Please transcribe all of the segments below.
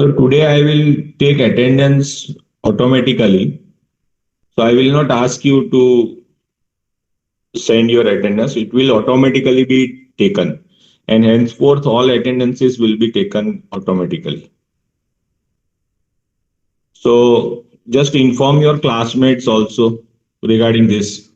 So today I will take attendance automatically. So I will not ask you to send your attendance. It will automatically be taken. And henceforth, all attendances will be taken automatically. So just inform your classmates also regarding this.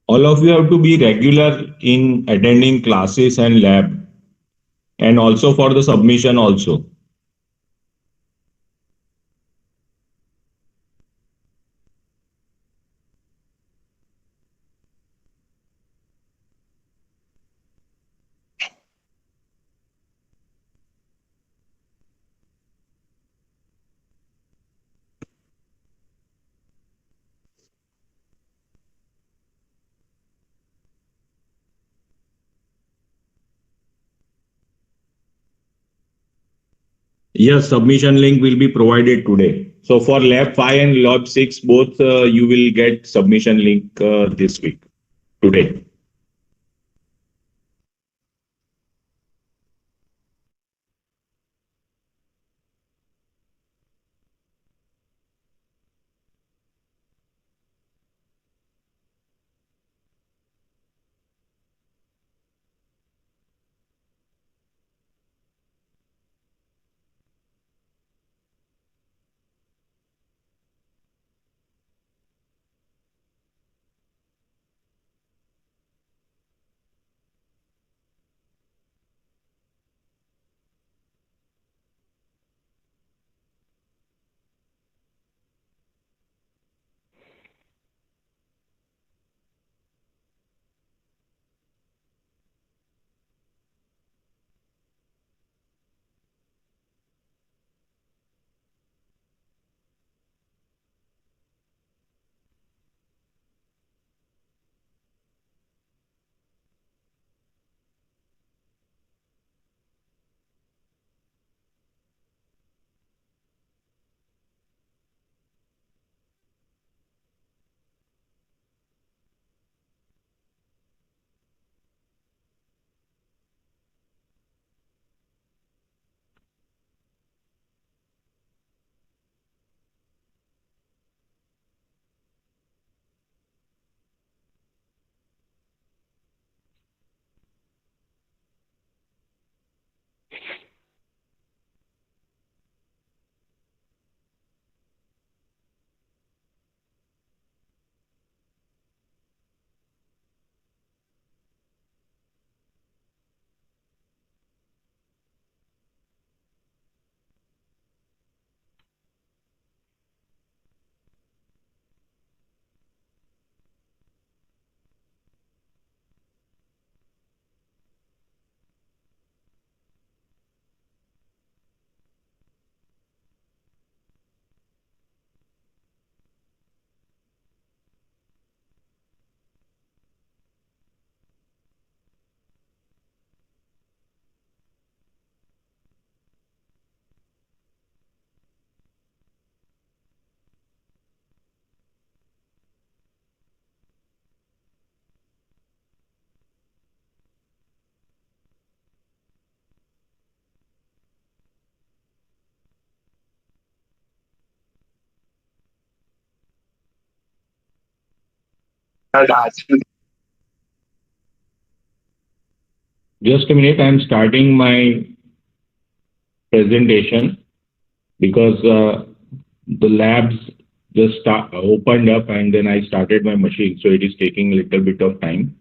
All of you have to be regular in attending classes and lab, and also for the submission also. Yes, submission link will be provided today. So for lab 5 and lab 6, both you will get submission link this week, today. Just a minute, I'm starting my presentation because the labs just opened up and then I started my machine, so it is taking a little bit of time.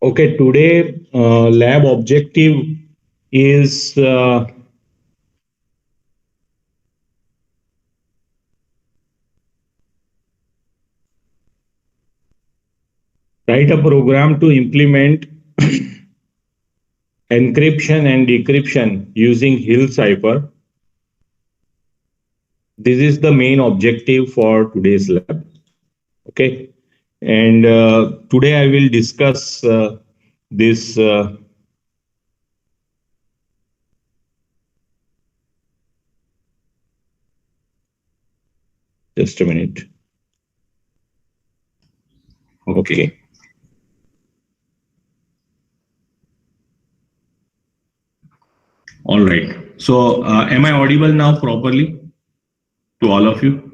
Okay, today lab objective is write a program to implement encryption and decryption using Hill cipher. This is the main objective for today's lab. Okay, and today I will discuss this. Just a minute. Okay. All right. So, am I audible now properly to all of you?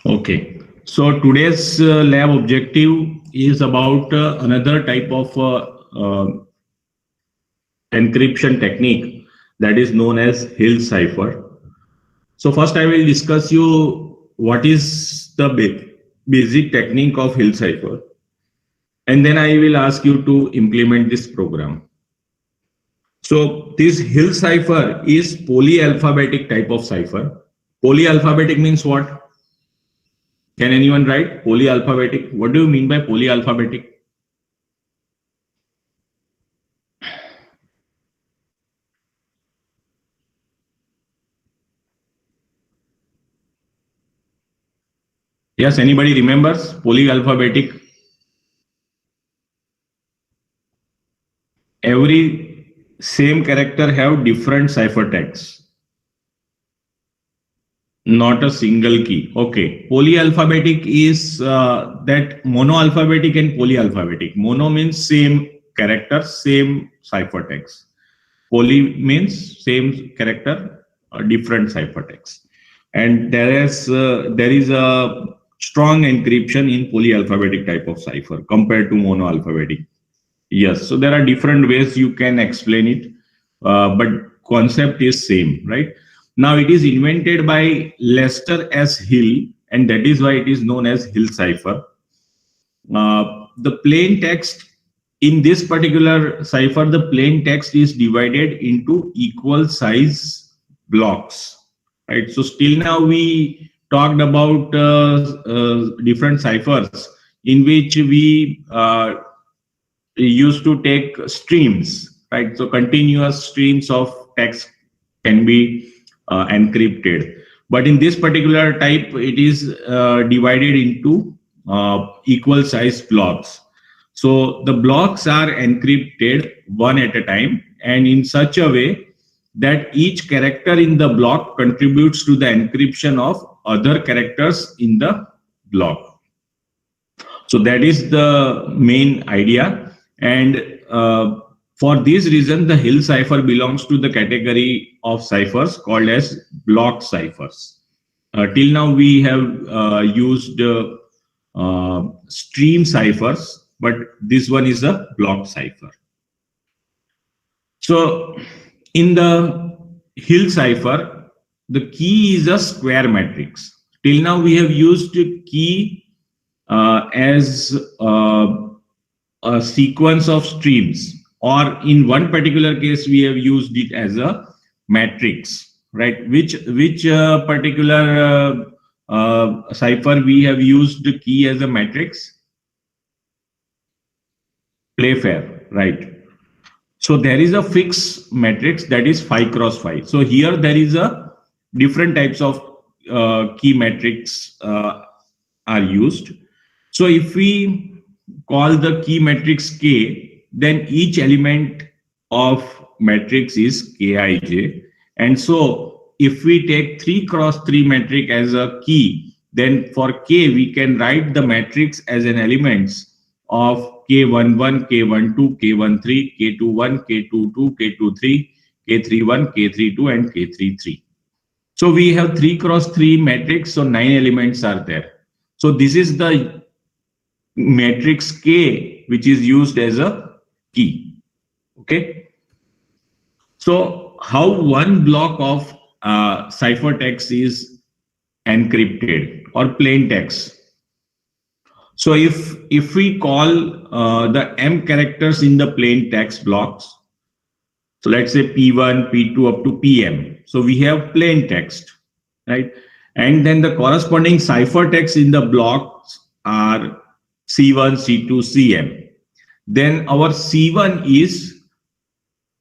Okay, so today's lab objective is about another type of encryption technique that is known as Hill cipher. So first I will discuss you what is the basic technique of Hill cipher, and then I will ask you to implement this program. So this Hill cipher is polyalphabetic type of cipher. Polyalphabetic means what? Can anyone write polyalphabetic? What do you mean by polyalphabetic? Yes, anybody remembers polyalphabetic? Every same character have different ciphertexts, not a single key. Okay, polyalphabetic is that monoalphabetic and polyalphabetic. Mono means same character, same ciphertext. Poly means same character, different ciphertext. And there is a strong encryption in polyalphabetic type of cipher compared to monoalphabetic. Yes, so there are different ways you can explain it, but concept is same, right? Now it is invented by Lester S. Hill, and that is why it is known as Hill cipher. The plain text in this particular cipher, the plain text is divided into equal size blocks, right? So still now we talked about different ciphers in which we used to take streams, right? So continuous streams of text can be encrypted. But in this particular type, it is divided into equal size blocks. So the blocks are encrypted one at a time and in such a way that each character in the block contributes to the encryption of other characters in the block. So that is the main idea. And for this reason, the Hill cipher belongs to the category of ciphers called as block ciphers. Till now, we have used stream ciphers, but this one is a block cipher. So in the Hill cipher, the key is a square matrix. Till now, we have used key as a sequence of streams, or in one particular case, we have used it as a matrix, right? Which particular cipher we have used the key as a matrix? Playfair, right? So there is a fixed matrix that is 5 cross 5. So here there is a different types of key matrix are used. So if we call the key matrix K, then each element of matrix is Kij. And so if we take 3 cross 3 matrix as a key, then for K, we can write the matrix as an elements of K11, K12, K13, K21, K22, K23, K31, K32, and K33. So we have 3 cross 3 matrix, so 9 elements are there. So this is the matrix K, which is used as a key. Okay. So how one block of ciphertext is encrypted or plain text. So if we call the M characters in the plain text blocks, so let's say P1, P2 up to PM. So we have plain text, right? And then the corresponding ciphertext in the blocks are C1, C2, Cm. Then our C1 is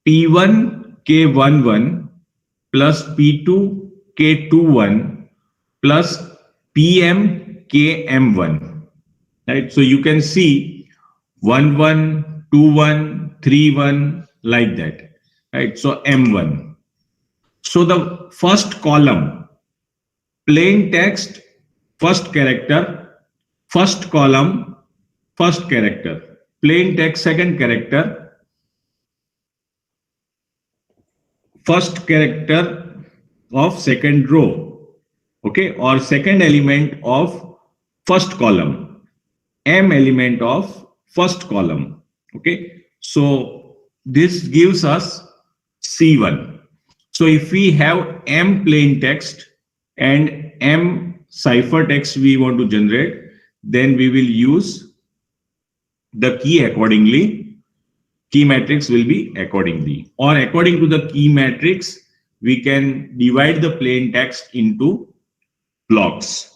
P1 K11 plus P2 K21 plus PM KM1. Right, so you can see 1 1 2 1 3 1 like that, right? So M1. So the first column, plain text, first character, first column, first character, plain text, second character, first character of second row, okay, or second element of first column. M element of first column. Okay, so this gives us C1. So if we have M plain text and M ciphertext we want to generate, then we will use the key accordingly. Key matrix will be accordingly, or according to the key matrix, we can divide the plain text into blocks.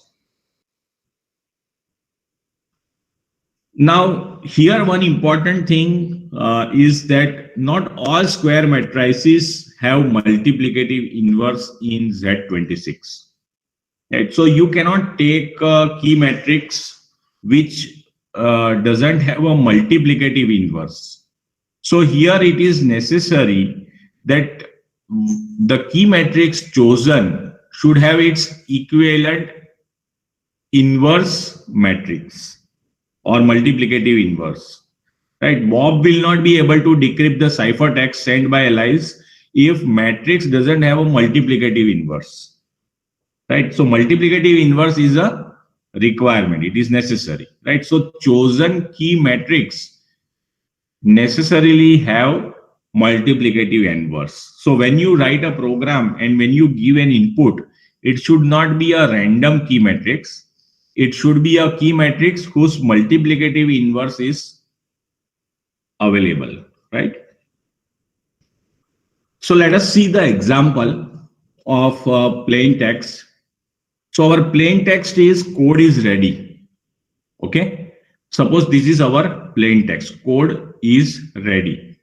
Now, here one important thing is that not all square matrices have multiplicative inverse in Z26. Right? So you cannot take a key matrix which doesn't have a multiplicative inverse. So here it is necessary that the key matrix chosen should have its equivalent inverse matrix or multiplicative inverse, right? Bob will not be able to decrypt the ciphertext sent by Alice if matrix doesn't have a multiplicative inverse, right? So multiplicative inverse is a requirement, it is necessary, right? So chosen key matrix necessarily have multiplicative inverse. So when you write a program and when you give an input, it should not be a random key matrix. It should be a key matrix whose multiplicative inverse is available, right? So let us see the example of plain text. So our plain text is code is ready. Okay. Suppose this is our plain text. Code is ready.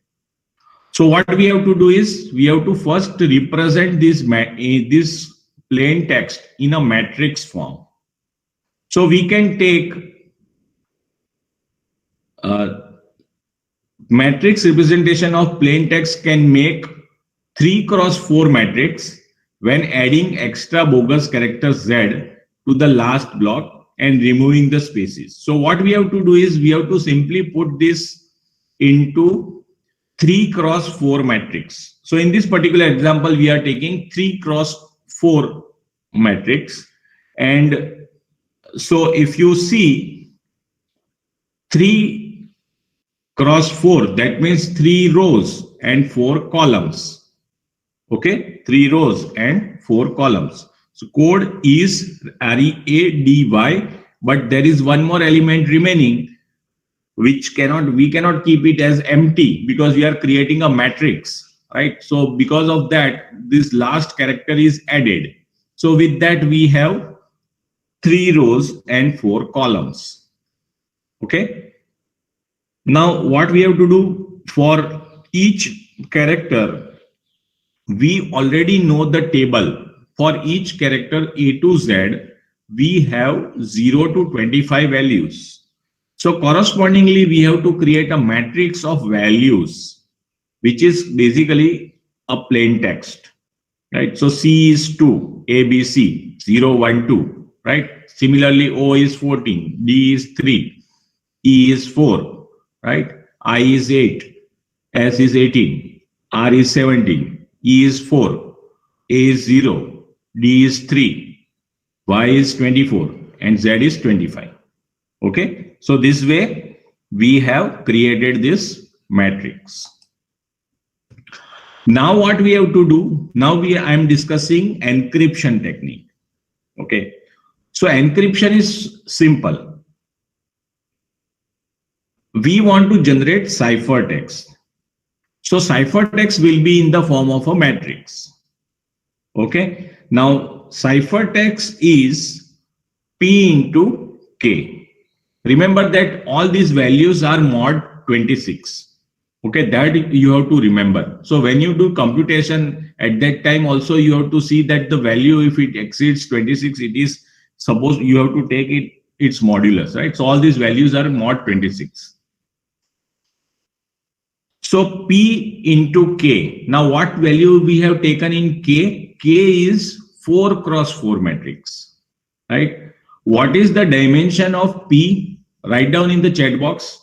So what we have to do is we have to first represent this plain text in a matrix form. So we can take matrix representation of plain text can make 3 cross 4 matrix when adding extra bogus character Z to the last block and removing the spaces. So what we have to do is we have to simply put this into 3 cross 4 matrix. So in this particular example, we are taking 3 cross 4 matrix. And so if you see 3 cross 4, that means 3 rows and 4 columns. Okay, 3 rows and 4 columns. So code is ready, but there is one more element remaining, which we cannot keep it as empty because we are creating a matrix, right? So because of that, this last character is added. So with that, we have 3 rows and 4 columns. Okay. Now what we have to do for each character, we already know the table. For each character A to Z, we have 0 to 25 values. So correspondingly, we have to create a matrix of values, which is basically a plain text, right? So C is 2, A, B, C, 0, 1, 2, right? Similarly, O is 14, D is 3, E is 4, right? I is 8, S is 18, R is 17, E is 4, A is 0, D is 3, Y is 24, and Z is 25. Okay, so this way we have created this matrix. Now what we have to do? Now I am discussing encryption technique. Okay, so encryption is simple. We want to generate ciphertext. So ciphertext will be in the form of a matrix. Okay, now ciphertext is P into K. Remember that all these values are mod 26. Okay, that you have to remember. So when you do computation at that time also, you have to see that the value, if it exceeds 26, it is suppose you have to take its modulus, right? So all these values are mod 26. So P into K. Now what value we have taken in K? K is 4 cross 4 matrix, right? What is the dimension of P? Write down in the chat box.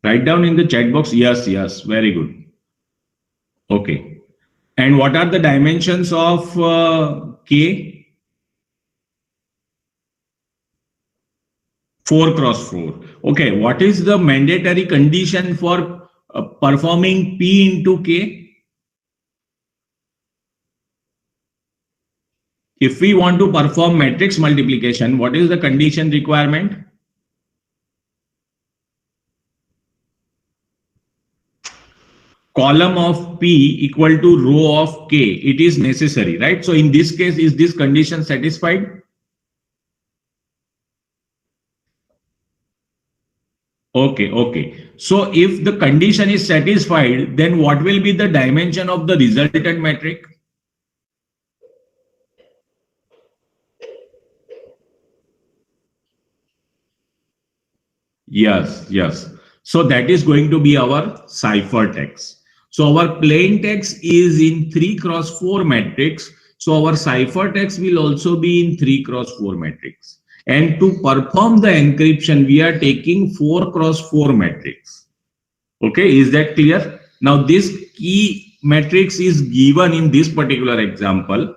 Write down in the chat box. Yes, yes, very good. Okay. And what are the dimensions of K? 4 cross 4. Okay, what is the mandatory condition for performing P into K? If we want to perform matrix multiplication, what is the condition requirement? Column of P equal to row of K. It is necessary, right? So in this case, is this condition satisfied? Okay, okay. So if the condition is satisfied, then what will be the dimension of the resultant metric? Yes, yes. So that is going to be our ciphertext. So our plain text is in 3 cross 4 matrix. So our ciphertext will also be in 3 cross 4 matrix. And to perform the encryption, we are taking 4 cross 4 matrix. Okay, is that clear? Now this key matrix is given in this particular example.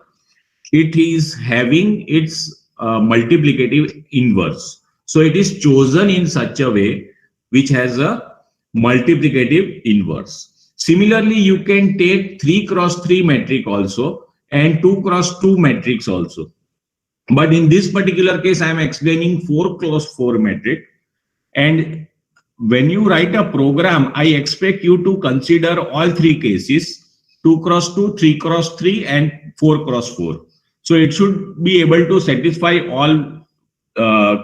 It is having its multiplicative inverse. So it is chosen in such a way which has a multiplicative inverse. Similarly, you can take 3 cross 3 matrix also and 2 cross 2 matrix also. But in this particular case, I am explaining 4 cross 4 matrix. And when you write a program, I expect you to consider all 3 cases, 2 cross 2, 3 cross 3, and 4 cross 4. So it should be able to satisfy all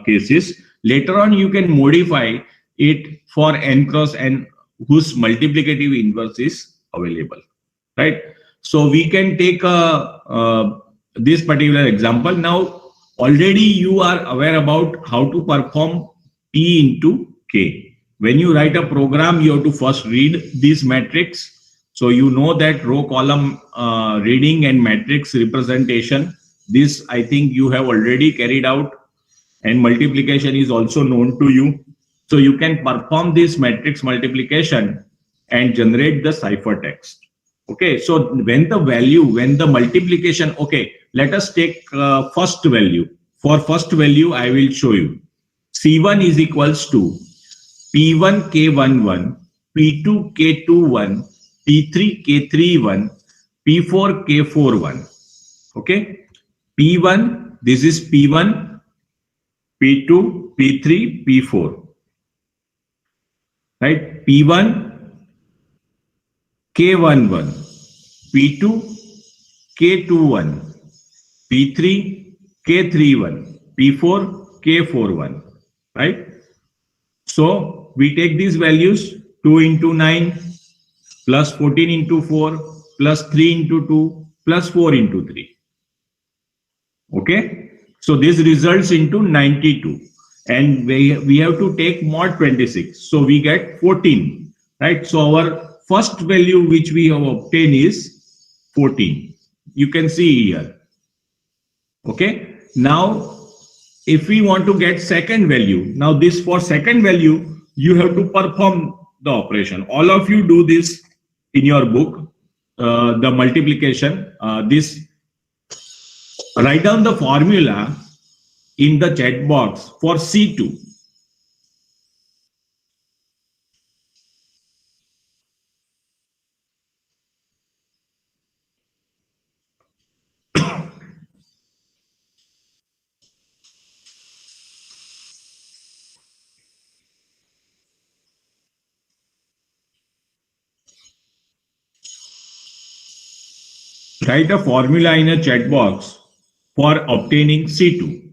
cases. Later on, you can modify it for n cross n whose multiplicative inverse is available, right? So we can take this particular example. Now, already you are aware about how to perform P into K. When you write a program, you have to first read this matrix. So you know that row column reading and matrix representation. This I think you have already carried out, and multiplication is also known to you. So you can perform this matrix multiplication and generate the ciphertext. Okay, so when the multiplication, okay, let us take first value. For first value, I will show you. C1 is equals to P1 K11, P2 K21, P3 K31, P4 K41. Okay, P1, this is P1, P2, P3, P4. Right, P1 K11, P2 K21, P3 K31, P4 K41, right? So we take these values, 2 into 9 plus 14 into 4 plus 3 into 2 plus 4 into 3. Okay, so this results into 92, and we have to take mod 26, so we get 14, right? So our first value which we have obtained is 14. You can see here. Okay, now if we want to get second value, now this for second value you have to perform the operation. All of you do this in your book, the multiplication. This write down the formula in the chat box for C2. Write a formula in a chat box for obtaining C2.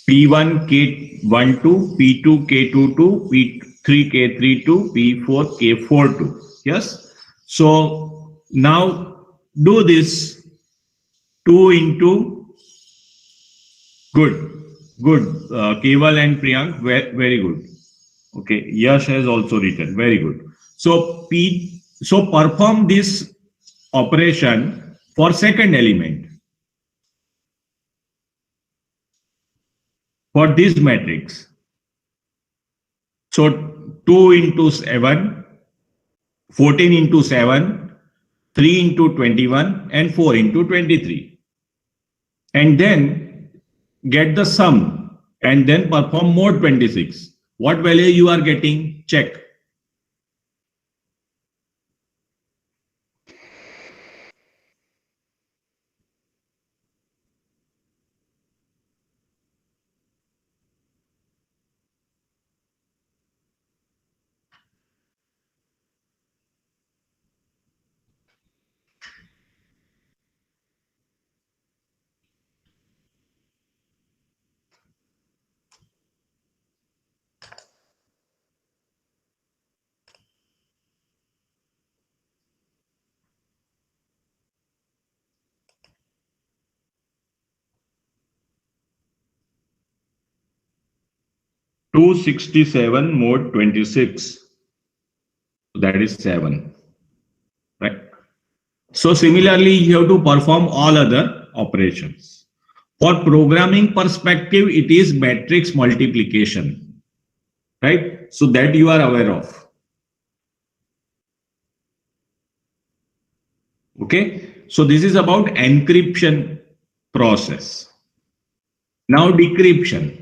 P1 K12, P2 K22, P3 K32, P4 K42. Yes. So now do this 2 into good. Keval and Priyank, very good. Okay, Yash has also written, very good. So perform this operation for second element for this matrix. So 2 into 7, 14 into 7, 3 into 21, and 4 into 23. And then get the sum and then perform mod 26. What value you are getting? Check. Two 67 mod 26. That is 7. Right. So similarly, you have to perform all other operations. For programming perspective, it is matrix multiplication, right? So that you are aware of. Okay. So this is about encryption process. Now decryption.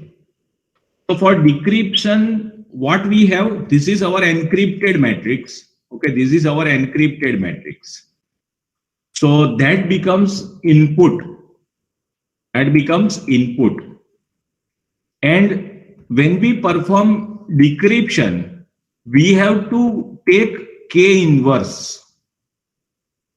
So for decryption, what we have, this is our encrypted matrix. Okay, this is our encrypted matrix. So that becomes input, that becomes input. And when we perform decryption, we have to take K inverse.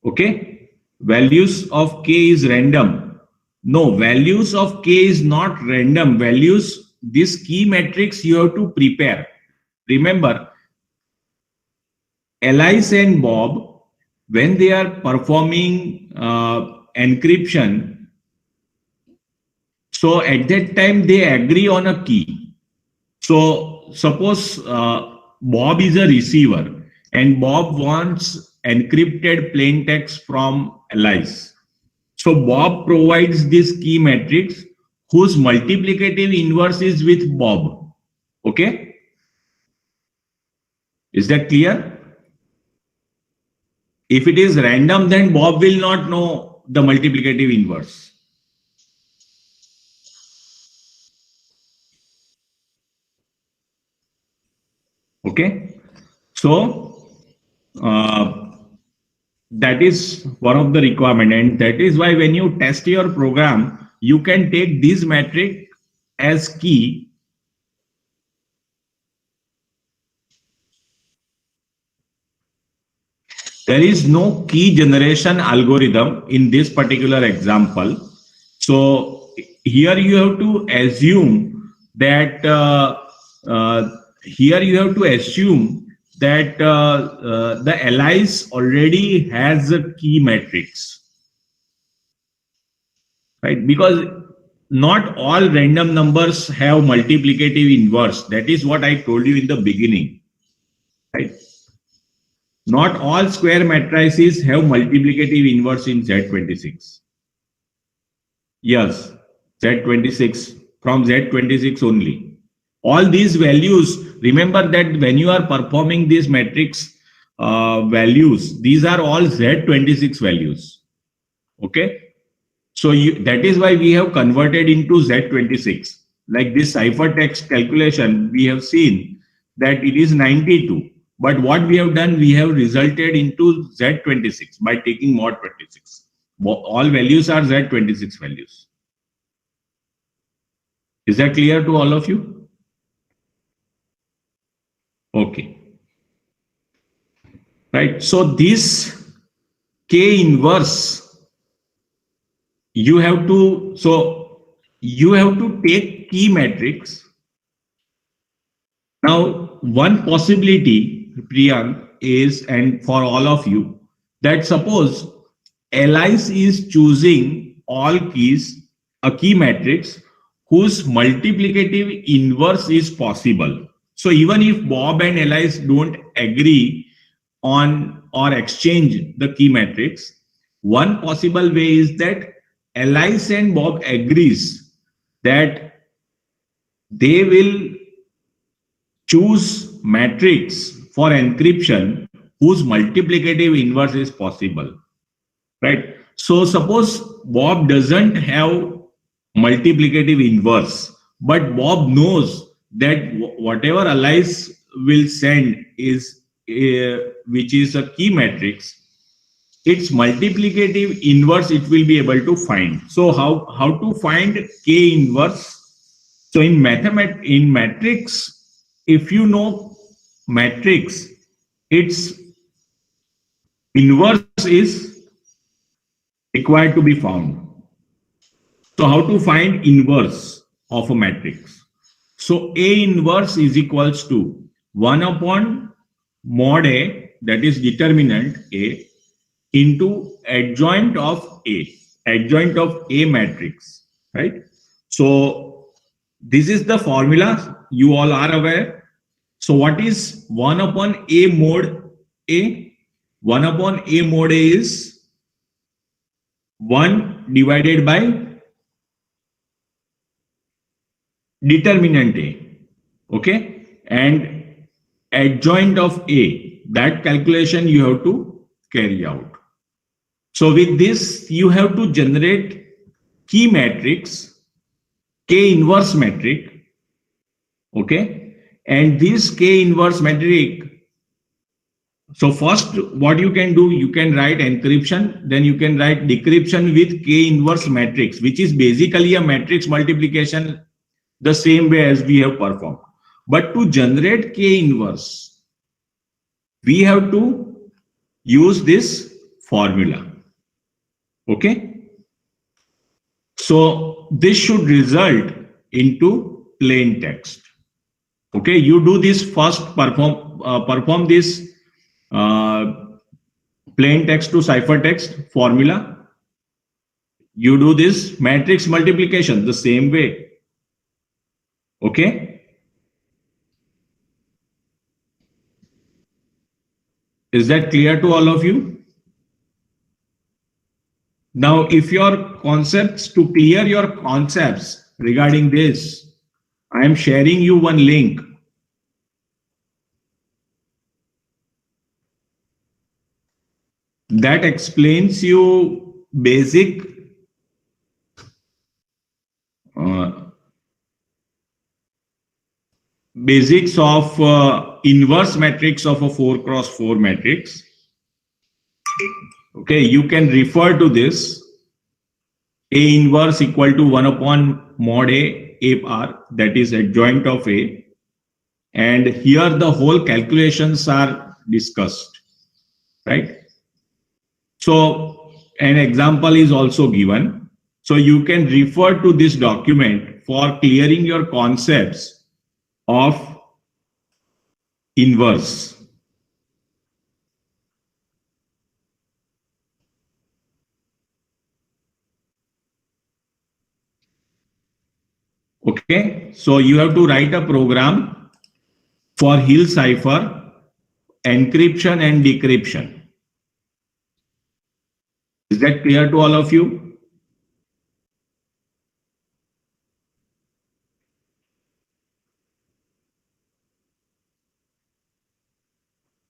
Okay, values of K is random. No, values of K is not random. Values, this key matrix you have to prepare. Remember, Alice and Bob, when they are performing encryption, so at that time they agree on a key. So suppose Bob is a receiver and Bob wants encrypted plain text from Alice. So Bob provides this key matrix whose multiplicative inverse is with Bob. Okay? Is that clear? If it is random, then Bob will not know the multiplicative inverse. Okay? So that is one of the requirement, and that is why when you test your program, you can take this metric as key. There is no key generation algorithm in this particular example. So here you have to assume that the Alice already has a key matrix, right? Because not all random numbers have multiplicative inverse. That is what I told you in the beginning, right? Not all square matrices have multiplicative inverse in Z26. Yes, Z26, from Z26 only. All these values, remember that when you are performing these matrix values, these are all Z26 values. Okay. So that is why we have converted into Z26. Like this ciphertext calculation, we have seen that it is 92. But what we have done, we have resulted into Z26 by taking mod 26. All values are Z26 values. Is that clear to all of you? Okay. Right. So this K inverse, you have to take key matrix. Now, one possibility, Priyank, is, and for all of you, that suppose Alice is choosing all keys, a key matrix whose multiplicative inverse is possible. So even if Bob and Alice don't agree on or exchange the key matrix, one possible way is that Alice and Bob agrees that they will choose matrix for encryption whose multiplicative inverse is possible, right? So suppose Bob doesn't have multiplicative inverse, but Bob knows that whatever Alice will send is which is a key matrix, its multiplicative inverse it will be able to find. So how to find K inverse? So in matrix, if you know matrix, its inverse is required to be found. So how to find inverse of a matrix? So A inverse is equals to 1 upon mod A, that is determinant A, into adjoint of A matrix, right? So this is the formula you all are aware. So what is 1 upon A mod A? 1 upon A mod A is 1 divided by determinant A. Okay. And adjoint of A, that calculation you have to carry out. So with this, you have to generate key matrix, K inverse metric. Okay. And this K inverse metric So first, what you can do, you can write encryption, then you can write decryption with K inverse matrix, which is basically a matrix multiplication the same way as we have performed. But to generate K inverse, we have to use this formula. Okay. So this should result into plain text. Okay. You do this first, perform this plain text to ciphertext formula. You do this matrix multiplication the same way. Okay. Is that clear to all of you? Now, if your concepts, to clear your concepts regarding this, I am sharing you one link. That explains you basic basics of inverse matrix of a 4x4 matrix. Okay, you can refer to this. A inverse equal to 1 upon mod A R, that is adjoint of A. And here the whole calculations are discussed, right? So an example is also given. So you can refer to this document for clearing your concepts of inverse. Okay, so you have to write a program for Hill cipher, encryption and decryption. Is that clear to all of you?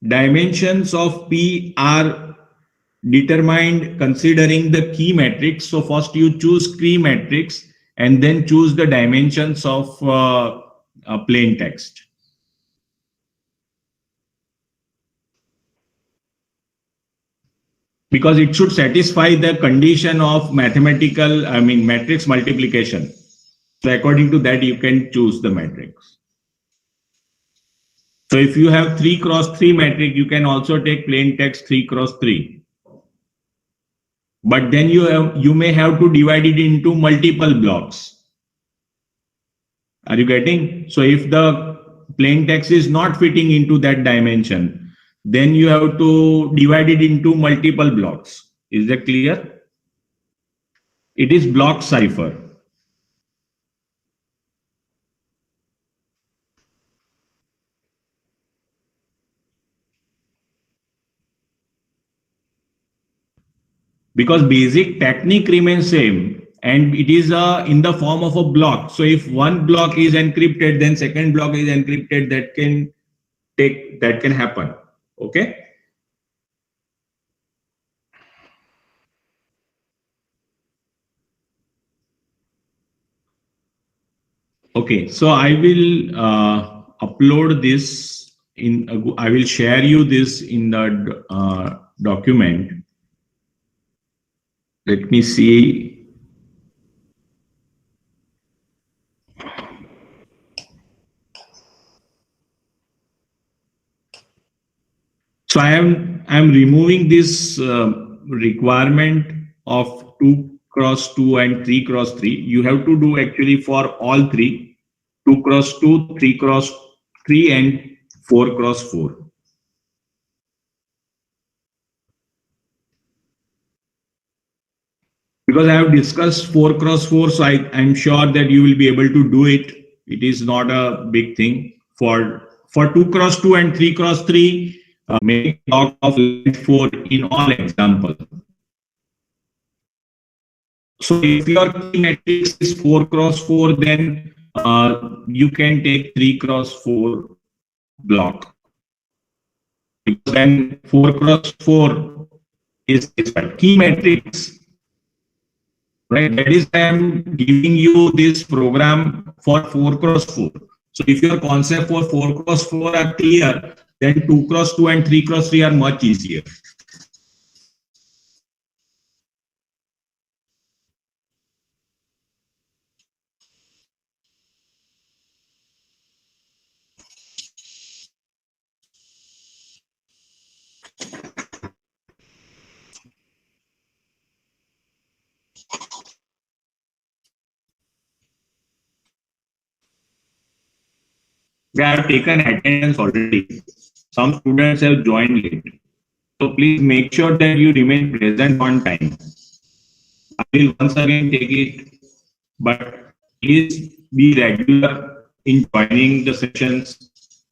Dimensions of P are determined considering the key matrix. So first you choose key matrix and then choose the dimensions of plain text. Because it should satisfy the condition of mathematical, matrix multiplication. So according to that, you can choose the matrix. So if you have 3x3 matrix, you can also take plain text 3x3. But then you may have to divide it into multiple blocks. Are you getting? So if the plain text is not fitting into that dimension, then you have to divide it into multiple blocks. Is that clear? It is block cipher. Because basic technique remains same and it is in the form of a block. So if one block is encrypted, then second block is encrypted, that can happen. Okay. Okay, so I will upload this in, I will share you this in the document. Let me see. So I am removing this requirement of 2x2 and 3x3. You have to do actually for all three, 2x2, 3x3 and 4x4. Because I have discussed 4x4, so I'm sure that you will be able to do it. It is not a big thing. For 2x2 and 3x3, make log of length 4 in all examples. So if your key matrix is 4x4, then you can take 3x4 block. Because then 4x4 is key matrix. Right, that is why I'm giving you this program for 4x4. So if your concept for 4x4 are clear, then 2x2 and 3x3 are much easier. They have taken attendance already. Some students have joined late. So please make sure that you remain present on time. I will once again take it, but please be regular in joining the sessions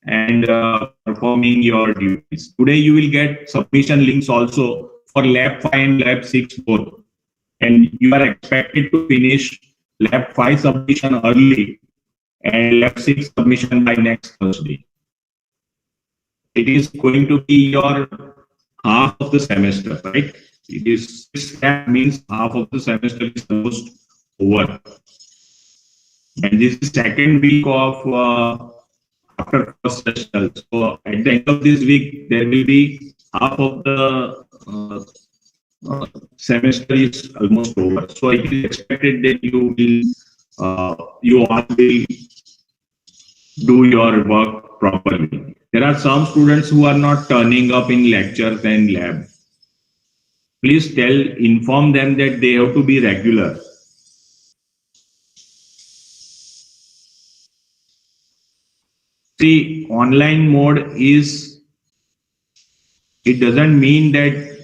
and performing your duties. Today you will get submission links also for Lab 5 and Lab 6 both. And you are expected to finish Lab 5 submission early and Lab 6 submission by next Thursday. It is going to be your half of the semester, right? It is that means half of the semester is almost over. And this is second week of after first session. So at the end of this week, there will be half of the semester is almost over. So it is expected that you all will do your work properly. There are some students who are not turning up in lectures and lab. Please inform them that they have to be regular. See, online mode it doesn't mean that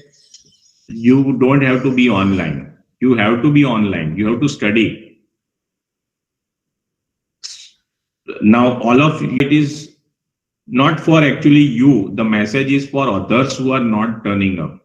you don't have to be online. You have to be online. You have to study. Now, all of it is not for actually you. The message is for others who are not turning up.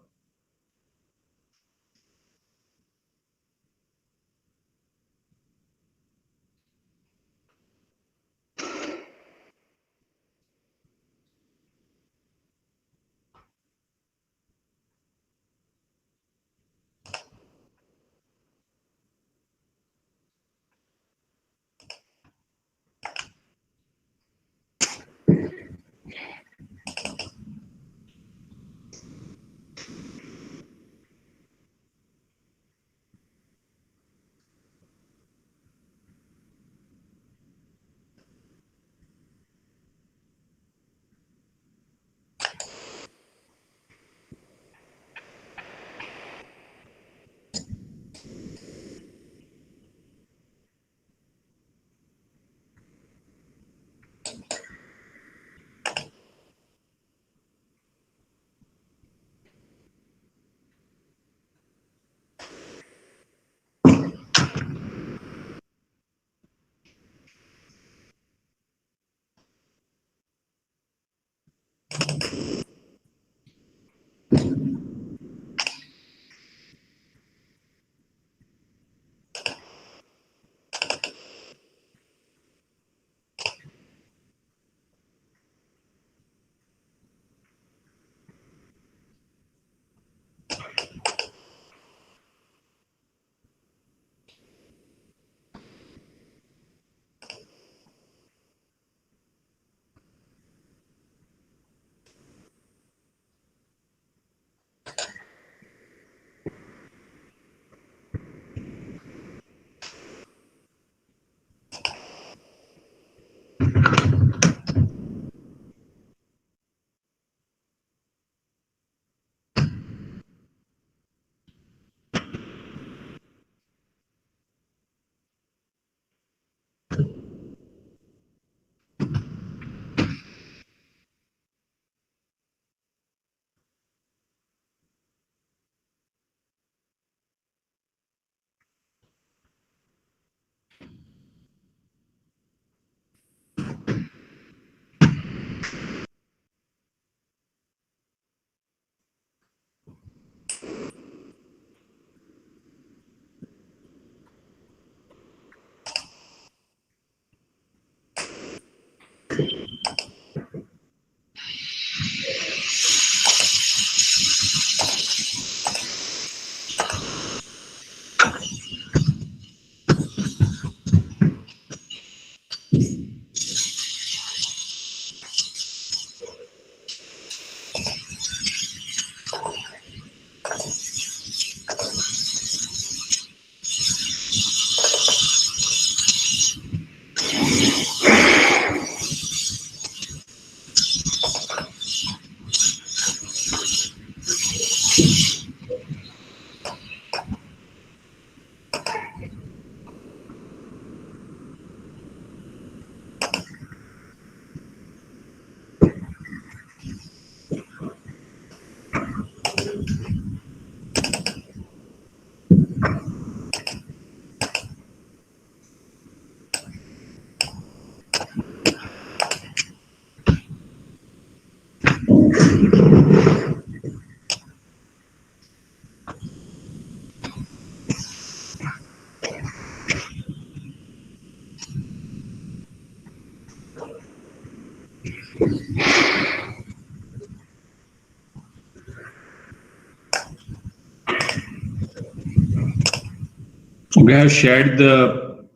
We have shared the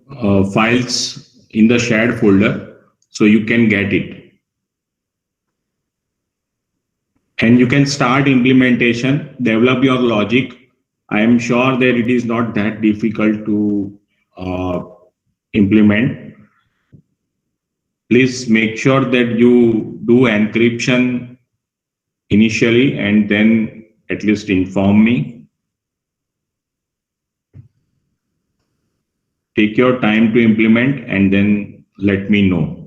files in the shared folder, so you can get it. And you can start implementation, develop your logic. I am sure that it is not that difficult to implement. Please make sure that you do encryption initially and then at least inform me. Take your time to implement and then let me know.